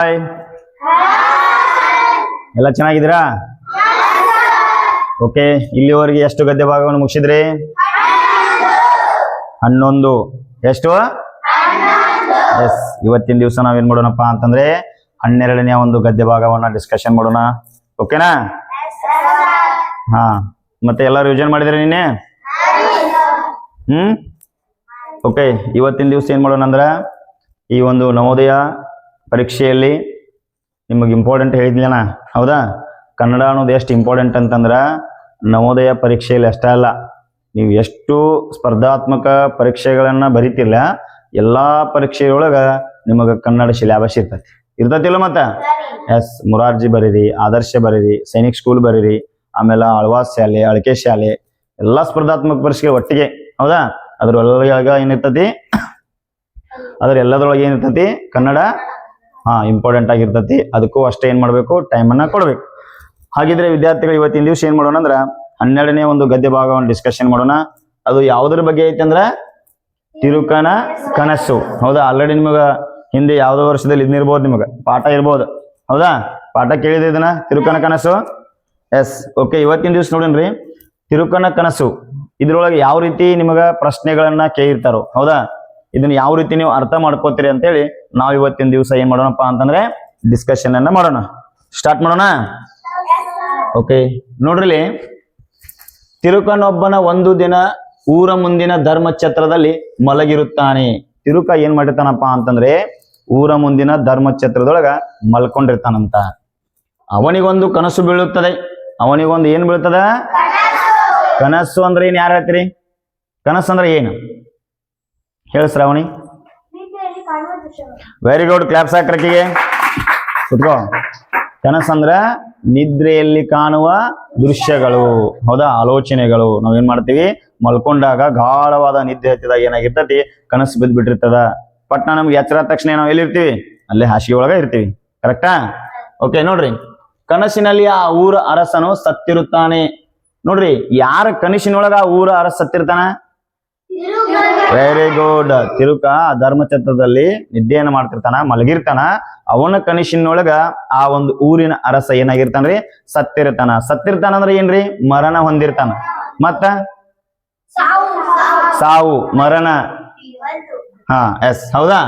Hi, ಎಲ್ಲ ಚೆನ್ನಾಗಿದ್ದೀರಾ? Okay, ಇಲ್ಲಿವರೆಗೆ ಎಷ್ಟು ಗದ್ಯ ಭಾಗವನ್ನು ಮುಗಿಸಿದ್ರಿ? 11. ಎಷ್ಟು? ಎಸ್. ಇವತ್ತಿನ ದಿವಸ ನಾವೇನ್ ಮಾಡೋಣಪ್ಪ ಅಂತಂದ್ರೆ 12ನೇ ಒಂದು ಗದ್ಯ ಭಾಗವನ್ನ ಡಿಸ್ಕಷನ್ ಮಾಡೋಣ. ಓಕೆನಾ? ಹಾ, ಮತ್ತೆ ಎಲ್ಲ ರಿವಿಷನ್ ಮಾಡಿದ್ರಿ ನಿನ್ನೆ? ಓಕೆ, ಇವತ್ತಿನ ದಿವಸ ಏನ್ ಮಾಡೋಣ ಅಂದ್ರ ಈ ಒಂದು ನವೋದಯ ಪರೀಕ್ಷೆಯಲ್ಲಿ ನಿಮಗೆ ಇಂಪಾರ್ಟೆಂಟ್ ಹೇಳಿದ್ಲೇನ? ಹೌದಾ? ಕನ್ನಡ ಅನ್ನೋದು ಎಷ್ಟು ಇಂಪಾರ್ಟೆಂಟ್ ಅಂತಂದ್ರ ನವೋದಯ ಪರೀಕ್ಷೆಯಲ್ಲಿ ಅಷ್ಟೇ ಅಲ್ಲ, ನೀವು ಎಷ್ಟು ಸ್ಪರ್ಧಾತ್ಮಕ ಪರೀಕ್ಷೆಗಳನ್ನ ಬರಿತಿಲ್ಲ, ಎಲ್ಲಾ ಪರೀಕ್ಷೆಯೊಳಗ ನಿಮಗೆ ಕನ್ನಡ ಸಿಲೆಬಸ್ ಇರ್ತತಿಲ್ಲ ಮತ್ತ? ಎಸ್. ಮುರಾರ್ಜಿ ಬರೀರಿ, ಆದರ್ಶ ಬರೀರಿ, ಸೈನಿಕ್ ಸ್ಕೂಲ್ ಬರೀರಿ, ಆಮೇಲೆ ಆಳ್ವಾಸ್ ಶಾಲೆ, ಅಳಕೆ ಶಾಲೆ, ಎಲ್ಲಾ ಸ್ಪರ್ಧಾತ್ಮಕ ಪರೀಕ್ಷೆ ಒಟ್ಟಿಗೆ. ಹೌದಾ? ಅದ್ರೊಳಗ ಏನಿರ್ತತಿ, ಎಲ್ಲದರೊಳಗೆ ಏನಿರ್ತತಿ? ಕನ್ನಡ ಇಂಪಾರ್ಟೆಂಟ್ ಆಗಿರ್ತತಿ. ಅದಕ್ಕೂ ಅಷ್ಟೇ ಏನ್ ಮಾಡ್ಬೇಕು? ಟೈಮ್ ಅನ್ನ ಕೊಡ್ಬೇಕು. ಹಾಗಿದ್ರೆ ವಿದ್ಯಾರ್ಥಿಗಳು ಇವತ್ತಿನ ದಿವಸ ಏನ್ ಮಾಡೋಣ ಅಂದ್ರ 12ನೇ ಒಂದು ಗದ್ಯ ಭಾಗವನ್ನು ಡಿಸ್ಕಷನ್ ಮಾಡೋಣ. ಅದು ಯಾವುದ್ರ ಬಗ್ಗೆ ಐತಿ ಅಂದ್ರ ತಿರುಕನ ಕನಸು. ಹೌದಾ? ಆಲ್ರೆಡಿ ನಿಮಗ ಹಿಂದೆ ಯಾವ್ದೋ ವರ್ಷದಲ್ಲಿ ಇದನ್ನಿರ್ಬೋದು, ನಿಮಗ ಪಾಠ ಇರ್ಬೋದು. ಹೌದಾ? ಪಾಠ ಕೇಳಿದ್ರಿ ಇದನ್ನ, ತಿರುಕನ ಕನಸು. ಎಸ್. ಓಕೆ, ಇವತ್ತಿನ ದಿವಸ ನೋಡನ್ರಿ ತಿರುಕನ ಕನಸು. ಇದ್ರೊಳಗೆ ಯಾವ ರೀತಿ ನಿಮಗ ಪ್ರಶ್ನೆಗಳನ್ನ ಕೇಳಿರ್ತಾರೋ. ಹೌದಾ? ಇದನ್ನ ಯಾವ ರೀತಿ ನೀವು ಅರ್ಥ ಮಾಡ್ಕೋತೀರಿ ಅಂತೇಳಿ ನಾವು ಇವತ್ತಿನ ದಿವಸ ಏನ್ ಮಾಡೋಣಪ್ಪ ಅಂತಂದ್ರೆ ಡಿಸ್ಕಷನ್ ಅನ್ನ ಮಾಡೋಣ. ಸ್ಟಾರ್ಟ್ ಮಾಡೋಣ. ಓಕೆ, ನೋಡ್ರಿ, ತಿರುಕನೊಬ್ಬನ ಒಂದು ದಿನ ಊರ ಮುಂದಿನ ಧರ್ಮಛತ್ರದಲ್ಲಿ ಮಲಗಿರುತ್ತಾನೆ. ತಿರುಕ ಏನ್ ಮಾಡಿರ್ತಾನಪ್ಪ ಅಂತಂದ್ರೆ ಊರ ಮುಂದಿನ ಧರ್ಮಛತ್ರದೊಳಗ ಮಲ್ಕೊಂಡಿರ್ತಾನಂತ. ಅವನಿಗೊಂದು ಕನಸು ಬೀಳುತ್ತದೆ. ಅವನಿಗೊಂದು ಏನ್ ಬೀಳ್ತದ? ಕನಸು ಅಂದ್ರೆ ಏನ್? ಯಾರು ಹೇಳ್ತೀರಿ? ಕನಸು ಅಂದ್ರೆ ಏನು ಹೇಳ ಶ್ರಾವಣಿ? ವೆರಿ ಗುಡ್, ಕ್ಲಾಪ್ಸ್ ಹಾಕ್ರಕ್ಕಿಗೆ. ಕುತ್ಕೋ. ಕನಸಂದ್ರ ನಿದ್ರೆಯಲ್ಲಿ ಕಾಣುವ ದೃಶ್ಯಗಳು. ಹೌದಾ? ಆಲೋಚನೆಗಳು. ನಾವೇನ್ ಮಾಡ್ತೀವಿ? ಮಲ್ಕೊಂಡಾಗ ಗಾಢವಾದ ನಿದ್ದೆ ಹತ್ತಿದಾಗ ಏನಾಗಿರ್ತತಿ? ಕನಸು ಬಿದ್ದ್ಬಿಟ್ಟಿರ್ತದ. ಪಟ್ನ ನಮ್ಗೆ ಎಚ್ಚರ ತಕ್ಷಣ ನಾವು ಎಲ್ಲಿರ್ತೀವಿ? ಅಲ್ಲೇ ಹಾಸಿಗೆ ಒಳಗ ಇರ್ತೀವಿ. ಕರೆಕ್ಟಾ? ಓಕೆ, ನೋಡ್ರಿ, ಕನಸಿನಲ್ಲಿ ಆ ಊರ ಅರಸನು ಸತ್ತಿರುತ್ತಾನೆ. ನೋಡ್ರಿ, ಯಾರ ಕನಸಿನೊಳಗ ಆ ಊರ ಅರಸ ಸತ್ತಿರ್ತಾನ? Very good. ತಿರುಕ ಧರ್ಮಛತ್ರದಲ್ಲಿ ನಿದ್ದೆಯನ್ನು ಮಾಡ್ತಿರ್ತಾನ, ಮಲಗಿರ್ತಾನ. ಅವನ ಕನಸಿನೊಳಗ ಆ ಒಂದು ಊರಿನ ಅರಸ ಏನಾಗಿರ್ತಾನ್ರಿ? ಸತ್ತಿರ್ತಾನ. ಸತ್ತಿರ್ತಾನ ಅಂದ್ರೆ ಏನ್ರಿ? ಮರಣ ಹೊಂದಿರ್ತಾನ. ಮತ್ತ ಸಾವು, ಮರಣ. ಎಸ್. ಹೌದಾ?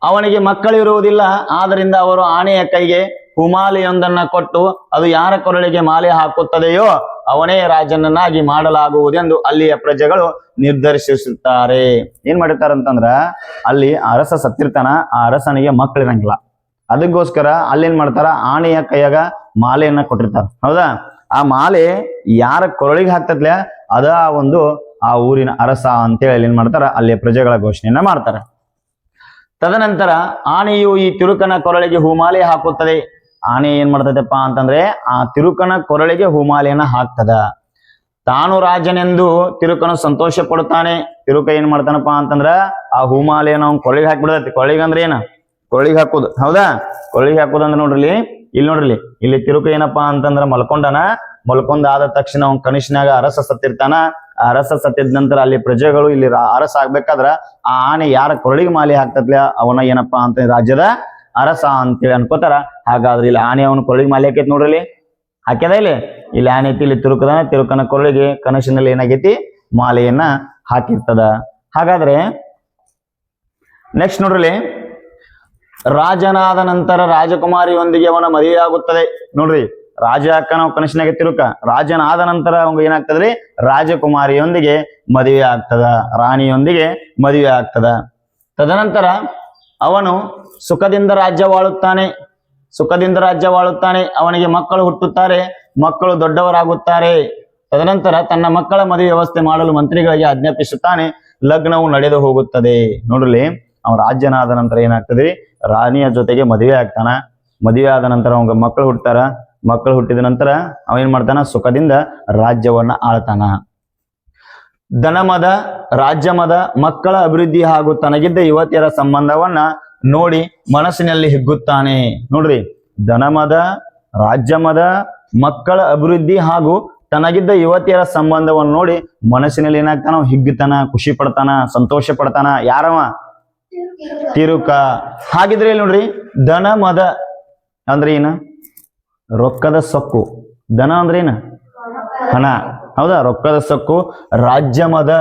ಅವನಿಗೆ ಮಕ್ಕಳಿರುವುದಿಲ್ಲ. ಆದ್ರಿಂದ ಅವರು ಆನೆಯ ಕೈಗೆ ಹುಮಾಲೆಯೊಂದನ್ನ ಕೊಟ್ಟು ಅದು ಯಾರ ಕೊರಳಿಗೆ ಮಾಲೆ ಹಾಕುತ್ತದೆಯೋ ಅವನೇ ರಾಜನನ್ನಾಗಿ ಮಾಡಲಾಗುವುದೆಂದು ಅಲ್ಲಿಯ ಪ್ರಜೆಗಳು ನಿರ್ಧರಿಸುತ್ತಾರೆ. ಏನ್ ಮಾಡಿರ್ತಾರಂತಂದ್ರ ಅಲ್ಲಿ ಅರಸ ಸತ್ತಿರ್ತಾನ, ಆ ಅರಸನಿಗೆ ಮಕ್ಕಳಿರಂಗಿಲ್ಲ. ಅದಕ್ಕೋಸ್ಕರ ಅಲ್ಲೇನ್ ಮಾಡ್ತಾರ? ಆನೆಯ ಕೈಯಾಗ ಮಾಲೆಯನ್ನ ಕೊಟ್ಟಿರ್ತಾರ. ಹೌದಾ? ಆ ಮಾಲೆ ಯಾರ ಕೊರಳಿಗೆ ಹಾಕ್ತದ್ಲೆ ಅದ ಒಂದು ಆ ಊರಿನ ಅರಸ ಅಂತೇಳಿ ಏನ್ ಮಾಡ್ತಾರ? ಅಲ್ಲಿಯ ಪ್ರಜೆಗಳ ಘೋಷಣೆಯನ್ನ ಮಾಡ್ತಾರ. ತದನಂತರ ಆನೆಯು ಈ ತಿರುಕನ ಕೊರಳಿಗೆ ಹೂಮಾಲೆ ಹಾಕುತ್ತದೆ. ಆನೆ ಏನ್ ಮಾಡ್ತದಪ್ಪ ಅಂತಂದ್ರೆ ಆ ತಿರುಕನ ಕೊರಳಿಗೆ ಹೂಮಾಲೆಯನ್ನ ಹಾಕ್ತದ. ತಾನು ರಾಜನೆಂದು ತಿರುಕನು ಸಂತೋಷ ಪಡುತ್ತಾನೆ. ತಿರುಕ ಏನ್ ಮಾಡ್ತಾನಪ್ಪ ಅಂತಂದ್ರ ಆ ಹೂಮಾಲೆಯನ್ನ ಅವ್ನ ಕೊರಳಿಗೆ ಹಾಕ್ಬಿಡ್ತೈತಿ. ಕೊರಳಿಗೆ ಅಂದ್ರೆ ಏನ? ಕೊರಳಿಗೆ ಹಾಕುದು. ಹೌದಾ? ಕೊರಳಿಗೆ ಹಾಕುದಂದ್ರೆ ನೋಡ್ರಿ, ಇಲ್ಲಿ ತಿರುಕ ಏನಪ್ಪಾ ಅಂತಂದ್ರ ಮಲ್ಕೊಂಡಾದ ತಕ್ಷಣ ಅವ್ನ ಕನಿಷ್ಠನಾಗ ಅರಸ ಸತ್ತಿರ್ತಾನ. ಆ ಅರಸ ಸತ್ತಿದ ನಂತರ ಅಲ್ಲಿ ಪ್ರಜೆಗಳು ಇಲ್ಲಿ ಅರಸ ಆಗ್ಬೇಕಾದ್ರ ಆ ಆನೆ ಯಾರ ಕೊರಳಿಗೆ ಮಾಲೆ ಹಾಕ್ತತ್ಲ ಅವನ ಏನಪ್ಪಾ ಅಂತ ರಾಜ್ಯದ ಅರಸ ಅಂತೇಳಿ ಅನ್ಕೋತಾರ. ಹಾಗಾದ್ರೆ ಇಲ್ಲಿ ಆನೆ ಅವನ ಕೊರಳಿಗೆ ಮಾಲೆ ಹಾಕೈತಿ. ನೋಡ್ರಿ, ಹಾಕ್ಯದ ಇಲ್ಲಿ ಆನೆ ಐತಿ, ಇಲ್ಲಿ ತಿರುಕನ ಕೊರಳಿಗೆ ಕನಸಿನಲ್ಲಿ ಏನಾಗೈತಿ? ಮಾಲೆಯನ್ನ ಹಾಕಿರ್ತದ. ಹಾಗಾದ್ರೆ ನೆಕ್ಸ್ಟ್ ನೋಡ್ರಿ, ರಾಜನಾದ ನಂತರ ರಾಜಕುಮಾರಿಯೊಂದಿಗೆ ಅವನ ಮದುವೆಯಾಗುತ್ತದೆ. ನೋಡ್ರಿ, ರಾಜ ಅಕ್ಕನ ಕನಸಿನಾಗ ತಿರುಕ, ರಾಜನಾದ ನಂತರ ಅವಂಗ ಏನಾಗ್ತದ್ರಿ? ರಾಜಕುಮಾರಿಯೊಂದಿಗೆ ಮದುವೆ ಆಗ್ತದ, ರಾಣಿಯೊಂದಿಗೆ ಮದುವೆ ಆಗ್ತದ. ತದನಂತರ ಅವನು ಸುಖದಿಂದ ರಾಜ್ಯವಾಳುತ್ತಾನೆ. ಅವನಿಗೆ ಮಕ್ಕಳು ಹುಟ್ಟುತ್ತಾರೆ, ಮಕ್ಕಳು ದೊಡ್ಡವರಾಗುತ್ತಾರೆ. ತದನಂತರ ತನ್ನ ಮಕ್ಕಳ ಮದುವೆ ವ್ಯವಸ್ಥೆ ಮಾಡಲು ಮಂತ್ರಿಗಳಿಗೆ ಆಜ್ಞಾಪಿಸುತ್ತಾನೆ. ಲಗ್ನವು ನಡೆದು ಹೋಗುತ್ತದೆ. ನೋಡ್ರಿ, ಅವ ರಾಜ್ಯನಾದ ನಂತರ ಏನಾಗ್ತದೆ? ರಾಣಿಯ ಜೊತೆಗೆ ಮದುವೆ ಆಗ್ತಾನ. ಮದುವೆ ಆದ ನಂತರ ಅವಂಗ ಮಕ್ಕಳು ಹುಟ್ಟತಾರ. ಮಕ್ಕಳು ಹುಟ್ಟಿದ ನಂತರ ಅವ ಏನ್ ಮಾಡ್ತಾನ? ಸುಖದಿಂದ ರಾಜ್ಯವನ್ನ ಆಳ್ತಾನ. ಧನಮದ, ರಾಜ್ಯಮದ, ಮಕ್ಕಳ ಅಭಿವೃದ್ಧಿ ಹಾಗೂ ತನಗಿದ್ದ ಯುವತಿಯರ ಸಂಬಂಧವನ್ನ ನೋಡಿ ಮನಸ್ಸಿನಲ್ಲಿ ಹಿಗ್ಗುತ್ತಾನೆ. ನೋಡ್ರಿ, ಧನಮದ, ರಾಜ್ಯಮದ, ಮಕ್ಕಳ ಅಭಿವೃದ್ಧಿ ಹಾಗೂ ತನಗಿದ್ದ ಯುವತಿಯರ ಸಂಬಂಧವನ್ನು ನೋಡಿ ಮನಸ್ಸಿನಲ್ಲಿ ಏನಾಗ್ತಾನ? ಹಿಗ್ಗುತ್ತಾನ, ಖುಷಿ ಪಡ್ತಾನ, ಸಂತೋಷ ಪಡ್ತಾನ. ಯಾರವ? ತಿರುಕ. ಹಾಗಿದ್ರೆ ನೋಡ್ರಿ, ಧನ ಮದ ಅಂದ್ರೆ ಏನು? ರೊಕ್ಕದ ಸೊಕ್ಕು. ಧನ ಅಂದ್ರೆ ಏನು? ಹಣ. ಹೌದಾ? ರೊಕ್ಕದ ಸೊಕ್ಕು, ರಾಜ್ಯ ಮದ,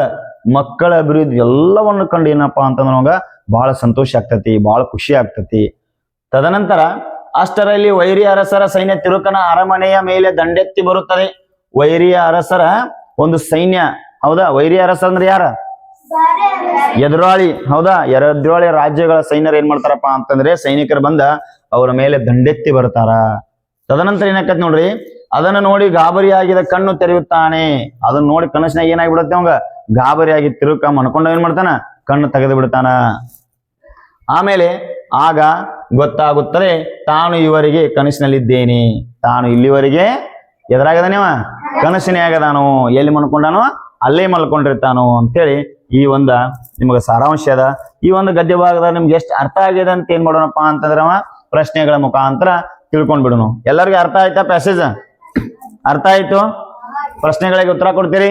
ಮಕ್ಕಳ ಅಭಿವೃದ್ಧಿ ಎಲ್ಲವನ್ನು ಕಂಡು ಏನಪ್ಪಾ ಅಂತಂದ್ರೆ ನಮಗ ಬಹಳ ಸಂತೋಷ ಆಗ್ತತಿ, ಬಹಳ ಖುಷಿ ಆಗ್ತತಿ. ತದನಂತರ ಅಷ್ಟರಲ್ಲಿ ವೈರಿ ಅರಸರ ಸೈನ್ಯ ತಿರುಕನ ಅರಮನೆಯ ಮೇಲೆ ದಂಡೆತ್ತಿ ಬರುತ್ತದೆ. ವೈರಿಯ ಅರಸರ ಒಂದು ಸೈನ್ಯ. ಹೌದಾ? ವೈರಿ ಅರಸ ಅಂದ್ರೆ ಯಾರ? ಎದುರಾಳಿ. ಹೌದಾ? ಎದುರಾಳಿ ರಾಜ್ಯಗಳ ಸೈನ್ಯರು ಏನ್ ಮಾಡ್ತಾರಪ್ಪ ಅಂತಂದ್ರೆ ಸೈನಿಕರು ಬಂದ ಅವರ ಮೇಲೆ ದಂಡೆತ್ತಿ ಬರ್ತಾರ. ತದನಂತರ ಏನಾಕತ್ ನೋಡ್ರಿ, ಅದನ್ನು ನೋಡಿ ಗಾಬರಿಯಾಗಿದ ಕಣ್ಣು ತೆರೆಯುತ್ತಾನೆ. ಅದನ್ನ ನೋಡಿ ಕನಸಿನಾಗ ಏನಾಗ್ಬಿಡತ್ತೆ ಅವಂಗ, ಗಾಬರಿಯಾಗಿ ತಿರುಕ ಮನ್ಕೊಂಡ ಏನ್ ಮಾಡ್ತಾನ, ಕಣ್ಣು ತೆಗೆದು ಬಿಡ್ತಾನ. ಆಮೇಲೆ ಆಗ ಗೊತ್ತಾಗುತ್ತದೆ ತಾನು ಇವರಿಗೆ ಕನಸಿನಲ್ಲಿದ್ದೇನೆ. ತಾನು ಇಲ್ಲಿವರೆಗೆ ಎದುರಾಗದಾನೇವ, ಕನಸಿನೇ ಆಗದಾನು. ಎಲ್ಲಿ ಮನ್ಕೊಂಡಾನೋ ಅಲ್ಲೇ ಮಲ್ಕೊಂಡಿರ್ತಾನು ಅಂತೇಳಿ ಈ ಒಂದು ನಿಮಗೆ ಸಾರಾಂಶ ಅದ. ಈ ಒಂದು ಗದ್ಯ ಭಾಗದ ನಿಮ್ಗೆ ಎಷ್ಟು ಅರ್ಥ ಆಗಿದೆ ಅಂತ ಏನ್ ಮಾಡೋಣಪ್ಪ ಅಂತಂದ್ರೆ ಪ್ರಶ್ನೆಗಳ ಮುಖಾಂತರ ತಿಳ್ಕೊಂಡ್ ಬಿಡೋಣ. ಎಲ್ಲರಿಗೂ ಅರ್ಥ ಆಯ್ತಾ ಪ್ಯಾಸೇಜ್? ಅರ್ಥ ಆಯ್ತು? ಪ್ರಶ್ನೆಗಳಿಗೆ ಉತ್ತರ ಕೊಡ್ತೀರಿ?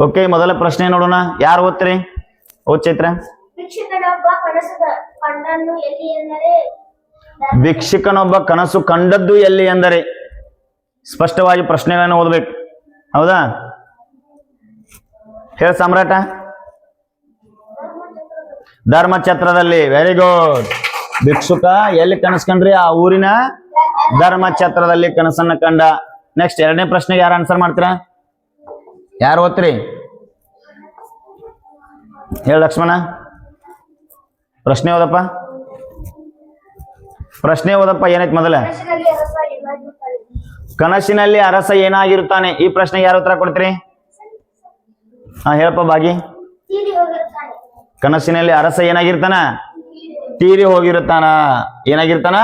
ಓಕೆ, ಮೊದಲ ಪ್ರಶ್ನೆ ನೋಡೋಣ. ಯಾರು ಓದ್ತೀರಿ? ಚೈತ್ರ. ಭಿಕ್ಷುಕನೊಬ್ಬ ಕನಸು ಕಂಡದ್ದು ಎಲ್ಲಿ ಎಂದರೆ, ಸ್ಪಷ್ಟವಾಗಿ ಪ್ರಶ್ನೆಗಳನ್ನು ಓದ್ಬೇಕು. ಹೌದಾ? ಹೇಳ ಸಾಮ್ರಾಟ. ಧರ್ಮಛತ್ರದಲ್ಲಿ. Very good. ಭಿಕ್ಷುಕ ಎಲ್ಲಿ ಕನಸು ಕಂಡ್ರಿ? ಆ ಊರಿನ ಧರ್ಮಛತ್ರದಲ್ಲಿ ಕನಸನ್ನ ಕಂಡ. ನೆಕ್ಸ್ಟ್ ಎರಡನೇ ಪ್ರಶ್ನೆಗೆ ಯಾರು ಆನ್ಸರ್ ಮಾಡ್ತೀರಾ? ಯಾರು ಓದ್ತೀರಿ? ಹೇಳ ಲಕ್ಷ್ಮಣ. ಪ್ರಶ್ನೆ ಓದಪ್ಪ. ಪ್ರಶ್ನೆ ಓದಪ್ಪ. ಏನೈತಿ ಮೊದಲ? ಕನಸಿನಲ್ಲಿ ಅರಸ ಏನಾಗಿರುತ್ತಾನೆ. ಈ ಪ್ರಶ್ನೆಗೆ ಯಾರು ಉತ್ತರ ಕೊಡ್ತೀರಿ? ಹಾ, ಹೇಳಪ್ಪ ಬಾಗಿ. ಕನಸಿನಲ್ಲಿ ಅರಸ ಏನಾಗಿರ್ತಾನ? ತೀರಿ ಹೋಗಿರ್ತಾನ. ಏನಾಗಿರ್ತಾನ?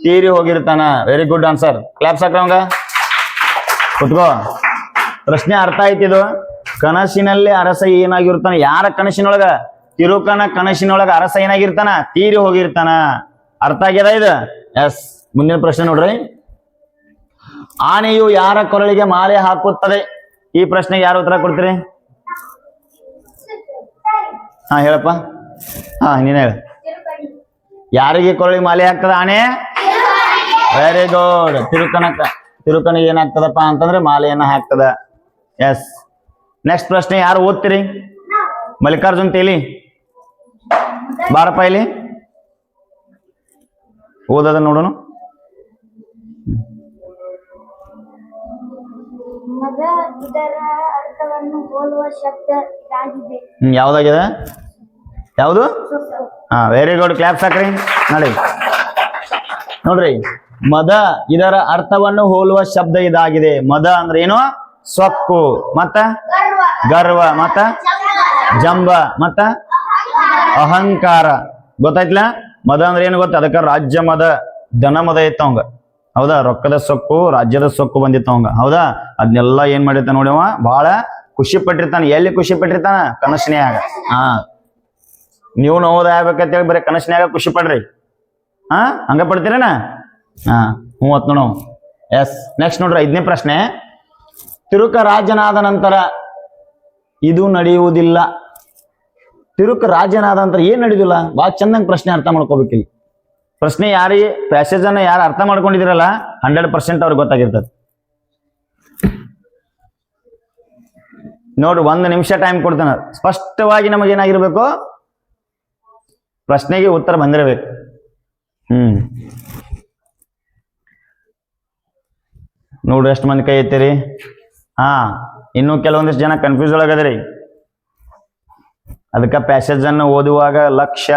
ತೀರಿ ಹೋಗಿರ್ತಾನ. Very good answer. ಕ್ಲಾಪ್ಸ್ ಹಾಕ್ರವಂಗ. ಕುತ್ಕೋ. ಪ್ರಶ್ನೆ ಅರ್ಥ ಆಯ್ತಿದು. ಕನಸಿನಲ್ಲಿ ಅರಸ ಏನಾಗಿರ್ತಾನ? ಯಾರ ಕನಸಿನೊಳಗ? ತಿರುಕನ ಕನಸಿನೊಳಗ ಅರಸ ಏನಾಗಿರ್ತಾನ? ತೀರಿ ಹೋಗಿರ್ತಾನ. ಅರ್ಥ ಆಗ್ಯದ ಇದು? ಎಸ್. ಮುಂದಿನ ಪ್ರಶ್ನೆ ನೋಡ್ರಿ. ಆನೆಯು ಯಾರ ಕೊರಳಿಗೆ ಮಾಲೆ ಹಾಕುತ್ತದೆ. ಈ ಪ್ರಶ್ನೆಗೆ ಯಾರು ಉತ್ತರ ಕೊಡ್ತೀರಿ? ಹಾ, ಹೇಳಪ್ಪ. ಹಾ, ನೀನ್ ಹೇಳ. ಯಾರಿಗೆ ಕೊರಳಿಗೆ ಮಾಲೆ ಹಾಕ್ತದ ಆನೆ? Very good. ತಿರುಕನಿಗೆ ಏನಾಗ್ತದಪ್ಪ ಅಂತಂದ್ರೆ ಮಾಲೆಯನ್ನ ಹಾಕ್ತದ. ಎಸ್. ನೆಕ್ಸ್ಟ್ ಪ್ರಶ್ನೆ ಯಾರು ಓದ್ತೀರಿ? ಮಲ್ಲಿಕಾರ್ಜುನ್ ತೇಲಿ ಬಾರಪ್ಪ ಇಲ್ಲಿ. ಓದದ ನೋಡೋಣ. ಇದರ ಅರ್ಥವನ್ನು ಹೋಲುವ ಶಬ್ದ ಇದಾಗಿದೆ. ಯಾವ್ದಾಗಿದೆ? ಯಾವುದು? ಹಾ, ವೆರಿ ಗುಡ್. ಕ್ಲಾಪ್ಸ್ ಹಾಕ್ರಿ. ನೋಡಿ ನೋಡ್ರಿ, ಮದ ಇದರ ಅರ್ಥವನ್ನು ಹೋಲುವ ಶಬ್ದ ಇದಾಗಿದೆ. ಮದ ಅಂದ್ರೆ ಏನು? ಸೊಕ್ಕು, ಮತ್ತ ಗರ್ವ, ಮತ್ತ ಜಂಬ, ಮತ್ತ ಅಹಂಕಾರ. ಗೊತ್ತಾಯ್ತಲ್ಲ? ಮದ ಅಂದ್ರೆ ಏನು ಗೊತ್ತ? ಅದಕ್ಕ ರಾಜ್ಯ ಮದ, ಧನ ಮದ ಇತ್ತವಂಗ. ಹೌದಾ? ರೊಕ್ಕದ ಸೊಕ್ಕು, ರಾಜ್ಯದ ಸೊಕ್ಕು ಬಂದಿತ್ತು ಅವಂಗ. ಹೌದಾ? ಅದನ್ನೆಲ್ಲ ಏನ್ ಮಾಡಿರ್ತಾನ ನೋಡಿವ, ಬಹಳ ಖುಷಿ ಪಟ್ಟಿರ್ತಾನ. ಎಲ್ಲಿ ಖುಷಿ ಪಟ್ಟಿರ್ತಾನ? ಕನಸಿನ್ಯಾಗ. ಹಾ, ನೀವು ನೋವು ಆಗ್ಬೇಕಂತೇಳಿ ಬರೀ ಕನಸಿನ್ಯಾಗ ಖುಷಿ ಪಡ್ರಿ. ಹಾ, ಹಂಗ ಪಡ್ತೀರೇನ? ಹಾ, ಮೂವತ್ತು ನೋಡು. ಎಸ್. ನೆಕ್ಸ್ಟ್ ನೋಡ್ರಿ, 5ನೇ ಪ್ರಶ್ನೆ. ತಿರುಕ ರಾಜನಾದ ನಂತರ ಇದು ನಡೆಯುವುದಿಲ್ಲ. ತಿರುಕ ರಾಜನಾದ ನಂತರ ಏನ್ ನಡೆಯುದಿಲ್ಲ? ಬಹಳ ಚಂದಂಗ್ ಪ್ರಶ್ನೆ ಅರ್ಥ ಮಾಡ್ಕೋಬೇಕಿಲ್ಲಿ. ಪ್ರಶ್ನೆ ಯಾರಿಗೆ ಪ್ಯಾಸೇಜ್ ಅನ್ನ ಯಾರು ಅರ್ಥ ಮಾಡ್ಕೊಂಡಿದಿರಲ್ಲ 100% ಅವ್ರಿಗೆ ಗೊತ್ತಾಗಿರ್ತದೆ. ನೋಡ್ರಿ, 1 ನಿಮಿಷ ಟೈಮ್ ಕೊಡ್ತಾನ. ಸ್ಪಷ್ಟವಾಗಿ ನಮಗೇನಾಗಿರ್ಬೇಕು? ಪ್ರಶ್ನೆಗೆ ಉತ್ತರ ಬಂದಿರಬೇಕು. ನೋಡ್ರಿ ಎಷ್ಟು ಮಂದಿ ಕೈ ಎತ್ತೀರಿ. ಹಾ, ಇನ್ನು ಕೆಲವೊಂದಿಷ್ಟು ಜನ ಕನ್ಫ್ಯೂಸ್ ಒಳಗದ್ರಿ. ಅದಕ್ಕೆ ಪ್ಯಾಸೇಜ್ ಅನ್ನು ಓದುವಾಗ ಲಕ್ಷ್ಯ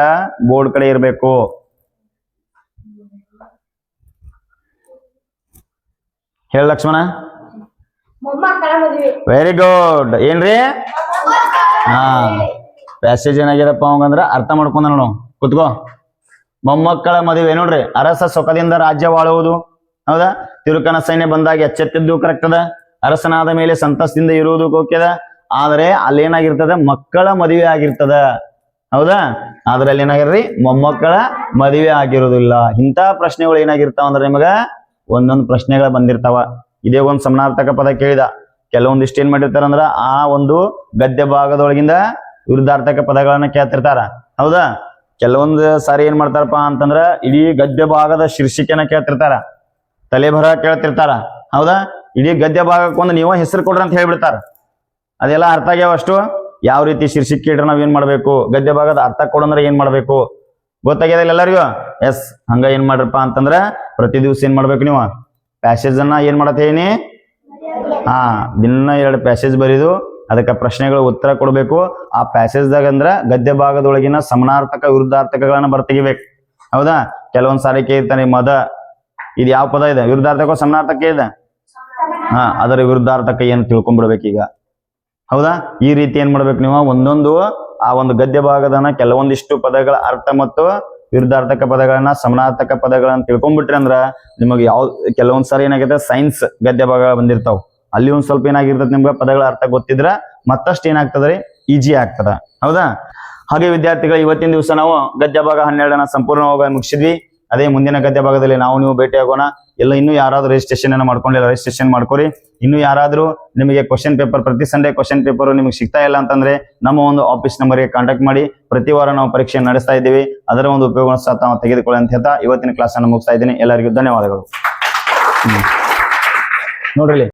ಬೋರ್ಡ್ ಕಡೆ ಇರಬೇಕು. ಹೇಳ ಲಕ್ಷ್ಮಣ. Very good. ಏನ್ರಿ? ಹಾ, ಪ್ಯಾಸೇಜ್ ಏನಾಗ್ಯದಪ್ಪ ಅವಂಗಂದ್ರ ಅರ್ಥ ಮಾಡ್ಕೊಂಡ ನೋಡು. ಕುತ್ಕೋ. ಮೊಮ್ಮಕ್ಕಳ ಮದುವೆ. ನೋಡ್ರಿ, ಅರಸ ಸೊಕದಿಂದ ರಾಜ್ಯವಾಳುವುದು. ಹೌದಾ? ತಿರುಕನ ಸೈನ್ಯ ಬಂದಾಗ ಎಚ್ಚೆತ್ತಿದ್ದು ಕರೆಕ್ಟ್ ಅದ. ಅರಸನಾದ ಮೇಲೆ ಸಂತಸದಿಂದ ಇರುವುದು ಓಕೆದ. ಆದರೆ ಅಲ್ಲೇನಾಗಿರ್ತದ? ಮಕ್ಕಳ ಮದುವೆ ಆಗಿರ್ತದ. ಹೌದಾ? ಆದ್ರೆ ಅಲ್ಲಿ ಏನಾಗಿರ್ರಿ? ಮೊಮ್ಮಕ್ಕಳ ಮದುವೆ ಆಗಿರೋದಿಲ್ಲ. ಇಂಥ ಪ್ರಶ್ನೆಗಳು ಏನಾಗಿರ್ತಾವ ಅಂದ್ರೆ ನಿಮಗ ಒಂದೊಂದು ಪ್ರಶ್ನೆಗಳು ಬಂದಿರ್ತಾವ. ಇದೇ ಒಂದು ಸಮಾನಾರ್ಥಕ ಪದ ಕೇಳಿದ. ಕೆಲವೊಂದಿಷ್ಟು ಏನ್ ಮಾಡಿರ್ತಾರ ಅಂದ್ರ ಆ ಒಂದು ಗದ್ಯ ಭಾಗದೊಳಗಿಂದ ವಿರುದ್ಧಾರ್ಥಕ ಪದಗಳನ್ನ ಕೇಳ್ತಿರ್ತಾರ. ಹೌದಾ? ಕೆಲವೊಂದು ಸಾರಿ ಏನ್ ಮಾಡ್ತಾರಪ್ಪ ಅಂತಂದ್ರ ಇಡೀ ಗದ್ಯ ಭಾಗದ ಶೀರ್ಷಿಕೆನ ಕೇಳ್ತಿರ್ತಾರ, ತಲೆಬರಹ ಕೇಳ್ತಿರ್ತಾರ. ಹೌದಾ? ಇಡೀ ಗದ್ಯ ಭಾಗಕ್ಕೆ ಒಂದು ನೀವು ಹೆಸರು ಕೊಡ್ರಿ ಅಂತ ಹೇಳ್ಬಿಡ್ತಾರ. ಅದೆಲ್ಲ ಅರ್ಥ ಆಗ್ಯಾವ ಅಷ್ಟು? ಯಾವ ರೀತಿ ಶೀರ್ಷಿಕೆ ಇಡ್ರೆ ನಾವ್ ಏನ್ ಮಾಡ್ಬೇಕು, ಗದ್ಯ ಭಾಗದ ಅರ್ಥ ಕೊಡಂದ್ರೆ ಏನ್ ಮಾಡ್ಬೇಕು ಗೊತ್ತಾಗ್ಯದಿಲ್ಲ ಎಲ್ಲರಿಗೂ? ಎಸ್, ಹಂಗ ಏನ್ ಮಾಡ್ರಪ್ಪ ಅಂತಂದ್ರ ಪ್ರತಿ ದಿವಸ ಏನ್ ಮಾಡ್ಬೇಕು ನೀವು ಪ್ಯಾಸೇಜ್ ಅನ್ನ ಏನ್ ಮಾಡತ್ತೇನಿ, ದಿನ 2 ಪ್ಯಾಸೇಜ್ ಬರೀದು ಅದಕ್ಕೆ ಪ್ರಶ್ನೆಗಳು ಉತ್ತರ ಕೊಡ್ಬೇಕು. ಆ ಪ್ಯಾಸೇಜ್ದಾಗ ಅಂದ್ರ ಗದ್ಯ ಭಾಗದೊಳಗಿನ ಸಮಾನಾರ್ಥಕ ವಿರುದ್ಧಾರ್ಥಕಗಳನ್ನ ಬರ್ತೆಗಿಬೇಕು. ಹೌದಾ? ಕೆಲವೊಂದ್ ಸಾರಿ ಕೇಳ್ತಾನೆ ಮದ, ಇದು ಯಾವ ಪದ ಇದೆ, ವಿರುದ್ಧಾರ್ಥಕ ಸಮಾನಾರ್ಥಕ ಇದೆ, ಅದರ ವಿರುದ್ಧಾರ್ಥಕ ಏನು ತಿಳ್ಕೊಂಡ್ಬಿಡ್ಬೇಕೀಗ. ಹೌದಾ? ಈ ರೀತಿ ಏನ್ ಮಾಡ್ಬೇಕು ನೀವು ಒಂದೊಂದು ಆ ಒಂದು ಗದ್ಯ ಭಾಗದನ್ನ ಕೆಲವೊಂದಿಷ್ಟು ಪದಗಳ ಅರ್ಥ ಮತ್ತು ವಿರುದ್ಧಾರ್ಥಕ ಪದಗಳನ್ನ ಸಮಾನಾರ್ಥಕ ಪದಗಳನ್ನ ತಿಳ್ಕೊಂಡ್ಬಿಟ್ರಿ ಅಂದ್ರ ನಿಮಗೆ ಯಾವ ಕೆಲವೊಂದ್ ಸಾರಿ ಏನಾಗುತ್ತೆ ಸೈನ್ಸ್ ಗದ್ಯ ಭಾಗ ಬಂದಿರ್ತಾವ, ಅಲ್ಲಿ ಒಂದ್ ಸ್ವಲ್ಪ ಏನಾಗಿರ್ತದೆ ನಿಮ್ಗೆ ಪದಗಳ ಅರ್ಥ ಗೊತ್ತಿದ್ರ ಮತ್ತಷ್ಟು ಏನಾಗ್ತದ್ರಿ ಈಜಿ ಆಗ್ತದ. ಹೌದಾ? ಹಾಗೆ ವಿದ್ಯಾರ್ಥಿಗಳು ಇವತ್ತಿನ ದಿವಸ ನಾವು ಗದ್ಯ ಭಾಗ 12ನ ಸಂಪೂರ್ಣವಾಗಿ ಮುಗಿಸಿದ್ವಿ. ಅದೇ ಮುಂದಿನ ಗದ್ಯ ಭಾಗದಲ್ಲಿ ನಾವು ನೀವು ಭೇಟಿ ಆಗೋಣ. ಎಲ್ಲ ಇನ್ನೂ ಯಾರಾದ್ರೂ ರಿಜಿಸ್ಟ್ರೇಷನ್ ಅನ್ನ ಮಾಡ್ಕೊಂಡಿಲ್ಲ, ರಿಜಿಸ್ಟ್ರೇಷನ್ ಮಾಡ್ಕೊರಿ. ಇನ್ನು ಯಾರಾದ್ರೂ ನಿಮಗೆ ಕ್ವಶನ್ ಪೇಪರ್ ಪ್ರತಿ ಸಂಡೇ ಕ್ವಶನ್ ಪೇಪರ್ ನಿಮಗೆ ಸಿಗ್ತಾ ಇಲ್ಲ ಅಂತಂದ್ರೆ ನಮ್ಮ ಒಂದು ಆಫೀಸ್ ನಂಬರ್ಗೆ ಕಾಂಟ್ಯಾಕ್ಟ್ ಮಾಡಿ. ಪ್ರತಿ ವಾರ ನಾವು ಪರೀಕ್ಷೆ ನಡೆಸ್ತಾ ಇದ್ದೀವಿ, ಅದರ ಒಂದು ಉಪಯೋಗ ಸಹ ತಾವು ತೆಗೆದುಕೊಳ್ಳಿ ಅಂತ ಹೇಳ್ತಾ ಇವತ್ತಿನ ಕ್ಲಾಸ್ ಅನ್ನು ಮುಗಿಸ್ತಾ ಇದ್ದೀನಿ. ಎಲ್ಲರಿಗೂ ಧನ್ಯವಾದಗಳು. ನೋಡ್ರಿ